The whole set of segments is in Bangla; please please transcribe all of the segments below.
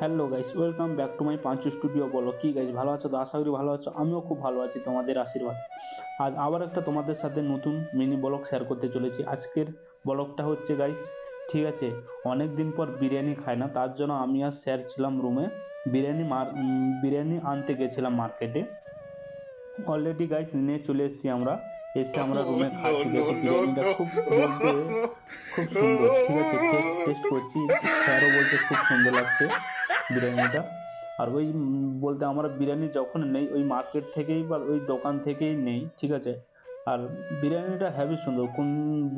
Hello guys, welcome back to my Panchu studio. বলো কি গাইস, ভালো আছো তো? আশা করি ভালো আছো। আমিও খুব ভালো আছি তোমাদের আশীর্বাদ। আজ আবার একটা তোমাদের সাথে নতুন মিনি ব্লগ শেয়ার করতে চলেছি। আজকের ব্লগটা হচ্ছে গাইস, ঠিক আছে, অনেক দিন পর বিরিয়ানি খাই না, তার জন্য আমি আর স্যার ছিলাম রুমে। বিরিয়ানি আনতে গেছিলাম মার্কেটে। অলরেডি গাইস নিয়ে চলে এসেছি আমরা। এসে আমরা Oh, রুমে no, খাচ্ছি। দেখো no, no, বিরিয়ানিটা খুব বলতে খুব সুন্দর, ঠিক আছে। টেস্ট করছি, স্যারও বলছে খুব সুন্দর লাগছে বিরিয়ানিটা। আর ওই বলতে আমরা বিরিয়ানি যখন নেই ওই মার্কেট থেকেই বা ওই দোকান থেকেই নেই, ঠিক আছে। আর বিরিয়ানিটা হেভি সুন্দর। কোন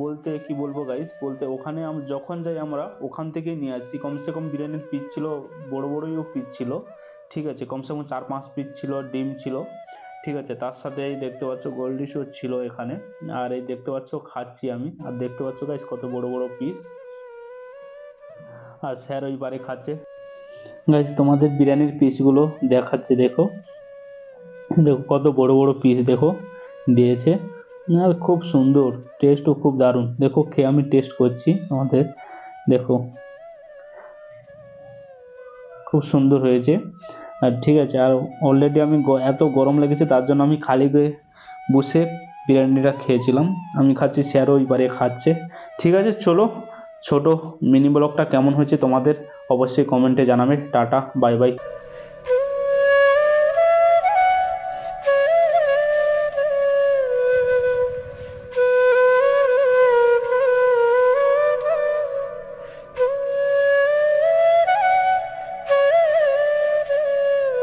বলতে কি বলবো গাইস, বলতে ওখানে যখন যাই আমরা ওখান থেকেই নিয়ে আসছি। কমসে কম বিরিয়ানির পিস ছিল, বড় বড়ইও পিস ছিল, ঠিক আছে। কমসে কম 4-5 পিস ছিল, ডিম ছিল, ঠিক আছে। তার সাথে এই দেখতে পাচ্ছ গোল্ডিশও ছিল এখানে। আর এই দেখতে পাচ্ছ খাচ্ছি আমি, আর দেখতে পাচ্ছ গাইস কত বড় বড় পিস। আর স্যার ওই বারে খাচ্ছে। গাইস তোমাদের বিরিয়ানির পিসগুলো দেখাচ্ছে, দেখো। দেখো কত বড় বড় পিস দেখো দিয়েছে। আর খুব সুন্দর, টেস্টও খুব দারুণ। দেখো খেয়ে আমি টেস্ট করছি আমাদের, দেখো খুব সুন্দর হয়েছে। আর ঠিক আছে। আর অলরেডি আমি এত গরম লেগেছে তার জন্য আমি খালি গায়ে বসে বিরিয়ানিটা খেয়েছিলাম। আমি খাচ্ছি, স্যারও ওইবারে খাচ্ছে। ঠিক আছে চলো, ছোট মিনি ব্লগটা কেমন হয়েছে তোমাদের অবশ্যই কমেন্টে জানাবে। Tata, bye bye.